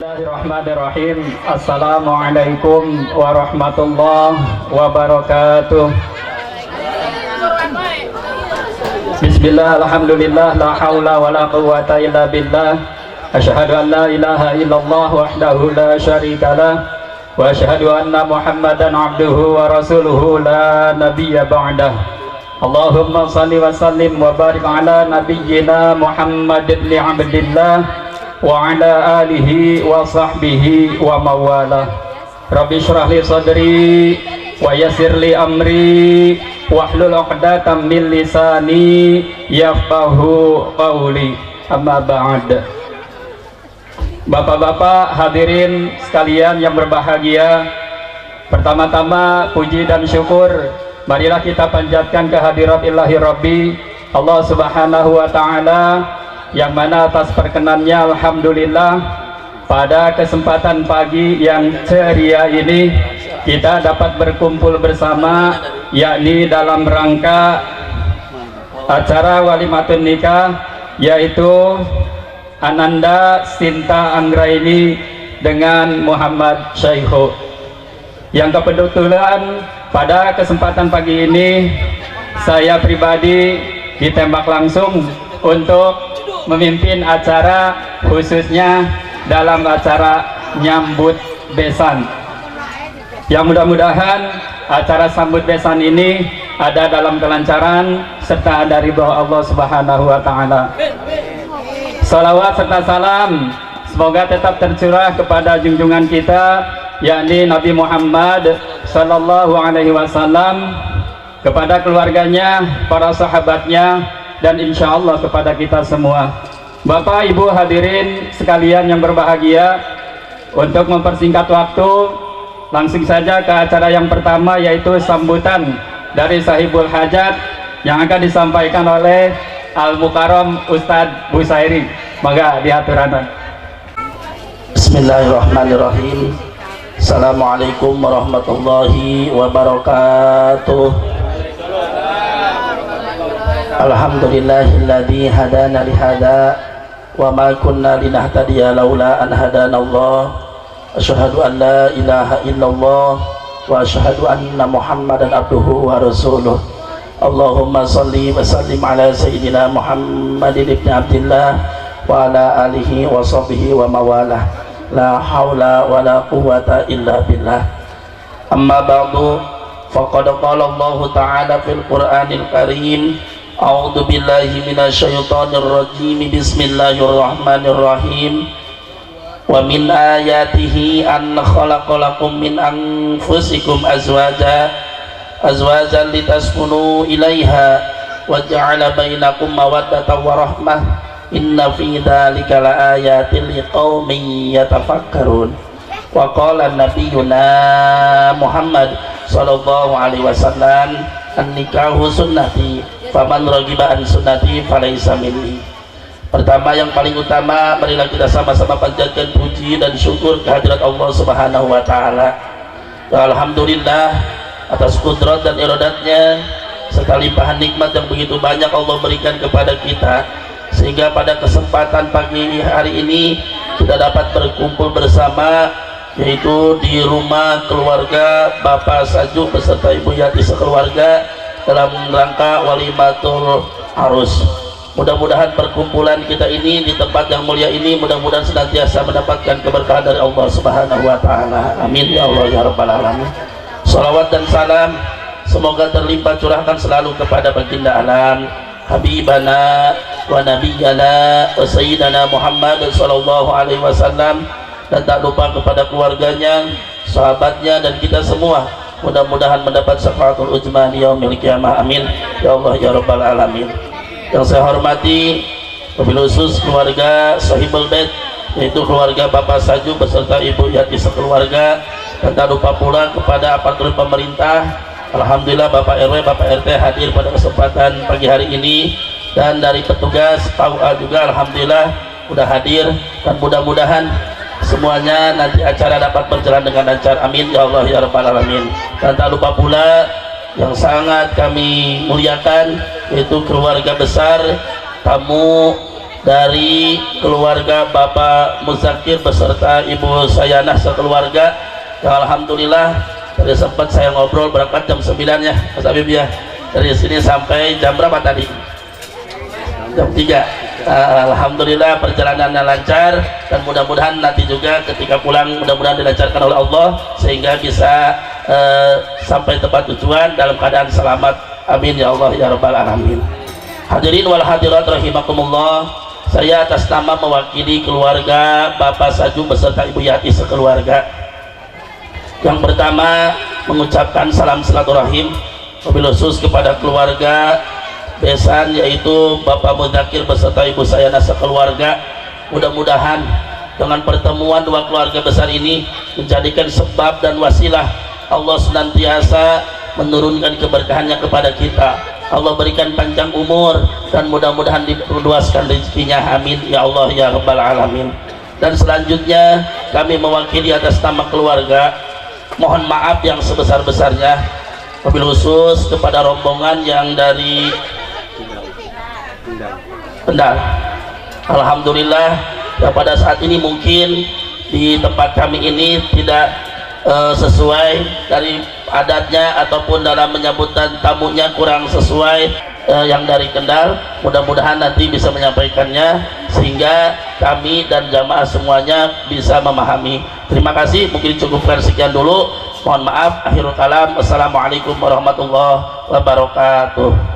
Bismillahirrahmanirrahim. Assalamualaikum warahmatullahi wabarakatuh. Bismillah, alhamdulillah, la hawla wa la quwwata illa billah. Asyhadu an la ilaha illallah wahdahu la syarika lah, wa asyhadu anna Muhammadan abduhu wa rasuluhu la nabiyya ba'dah. Allahumma salli wa sallim wa barik ala nabiyyina Muhammad ibn Abdillah wa ala alihi wa sahbihi wa mawalah. Rabbi syrah li sadri wa yassir li amri wahlul 'uqdatam min lisani yafqahu qawli. Amma ba'd. Bapak-bapak hadirin sekalian yang berbahagia, pertama-tama puji dan syukur marilah kita panjatkan kehadirat Ilahi Rabbi Allah Subhanahu wa ta'ala, yang mana atas perkenannya alhamdulillah pada kesempatan pagi yang ceria ini kita dapat berkumpul bersama, yakni dalam rangka acara walimatun nikah, yaitu Ananda Sinta Anggraini dengan Muhammad Syaihu, yang kebetulan pada kesempatan pagi ini saya pribadi ditembak langsung untuk memimpin acara, khususnya dalam acara nyambut besan, yang mudah-mudahan acara sambut besan ini ada dalam kelancaran serta ada ridho Allah Subhanahu wa ta'ala. Salawat serta salam semoga tetap tercurah kepada junjungan kita, yakni Nabi Muhammad sallallahu alaihi wasallam, kepada keluarganya, para sahabatnya, dan insya Allah kepada kita semua. Bapak Ibu hadirin sekalian yang berbahagia, untuk mempersingkat waktu langsung saja ke acara yang pertama, yaitu sambutan dari Sahibul Hajat yang akan disampaikan oleh Al-Mukarram Ustadz Busairi. Maka diaturakan. Bismillahirrahmanirrahim. Assalamualaikum warahmatullahi wabarakatuh. Alhamdulillahilladzi hadana lihada wa ma kunna linahtadiya laula an hadanallah. Asyhadu an la ilaha illallah wa asyhadu anna Muhammadan abduhu wa rasuluh. Allahumma salli wa sallim ala sayyidina Muhammadin ibn Abdillah wa ala alihi wa sahbihi wa mawalah. La haula wa la quwwata illa billah. Amma ba'du, faqad qala Allah ta'ala fil Qur'anil Karim, a'udzu billahi minasyaitonir rajim, bismillahirrahmanirrahim. Wa min ayatihi an khalaqalakum min anfusikum azwajan litaskunu ilaiha wa ja'ala bainakum mawaddatan wa rahmah. Inna fi dzalika laayatin liqaumin yatafakkarun. Wa qala nabiyyuna Muhammad sallallahu alaihi wasallam, an-nikahu sunnati faman raghiba an sunnati falaysa minni. Pertama, yang paling utama, marilah kita sama-sama panjatkan puji dan syukur kehadirat Allah Subhanahu wa ta'ala. Alhamdulillah atas kudrat dan iradatnya serta limpahan nikmat yang begitu banyak Allah berikan kepada kita, sehingga pada kesempatan pagi hari ini kita dapat berkumpul bersama, yaitu di rumah keluarga Bapak Saju beserta Ibu Yati sekeluarga dalam rangka walimatul arus. Mudah-mudahan perkumpulan kita ini di tempat yang mulia ini mudah-mudahan senantiasa mendapatkan keberkahan dari Allah Subhanahu wa ta'ala. Amin ya Allah ya rabbal alamin. Salawat dan salam semoga terlimpah curahkan selalu kepada baginda alam, habibana wa nabiyyana wa sayyidana Muhammad sallallahu alaihi wasallam, dan tak lupa kepada keluarganya, sahabatnya, dan kita semua. Mudah-mudahan mendapat syafaatul uzma di yaumil qiyamah. Amin ya Allah ya rabbal alamin. Yang saya hormati wabil khusus keluarga Sahibul Bait, yaitu keluarga Bapak Saju beserta Ibu Yati sekeluarga, dan tak lupa pula kepada aparatur pemerintah. Alhamdulillah Bapak RW, Bapak RT hadir pada kesempatan pagi hari ini, dan dari petugas PAUA juga alhamdulillah sudah hadir, dan mudah-mudahan semuanya nanti acara dapat berjalan dengan lancar. Amin ya Allah ya rabbal alamin. Dan tak lupa pula yang sangat kami muliakan, yaitu keluarga besar tamu dari keluarga Bapak Muzakir beserta Ibu Sayanah sekeluarga yang alhamdulillah tadi sempat saya ngobrol berangkat jam 9 ya Mas Habib ya, dari sini sampai jam berapa tadi? Jam 3. Alhamdulillah perjalanannya lancar dan mudah-mudahan nanti juga ketika pulang mudah-mudahan dilancarkan oleh Allah sehingga bisa sampai tempat tujuan dalam keadaan selamat, amin ya Allah ya rabbal alamin. Hadirin wal hadirat rahimakumullah, saya atas nama mewakili keluarga Bapak Saju beserta Ibu Yati sekeluarga yang pertama mengucapkan salam silaturahim wabil khusus kepada keluarga besan yaitu Bapak Muzakir beserta Ibu Sayanah sekeluarga. Mudah-mudahan dengan pertemuan dua keluarga besar ini menjadikan sebab dan wasilah Allah senantiasa menurunkan keberkahannya kepada kita. Allah berikan panjang umur dan mudah-mudahan diluaskan rezekinya, amin ya Allah ya rabbal alamin. Dan selanjutnya kami mewakili atas nama keluarga mohon maaf yang sebesar-besarnya wabil khusus kepada rombongan yang dari Kendal. Alhamdulillah ya pada saat ini mungkin di tempat kami ini tidak sesuai dari adatnya ataupun dalam menyambutkan tamunya kurang sesuai yang dari Kendal. Mudah-mudahan nanti bisa menyampaikannya sehingga kami dan jamaah semuanya bisa memahami. Terima kasih, mungkin cukupkan sekian dulu, mohon maaf, akhirul kalam, wassalamualaikum warahmatullahi wabarakatuh.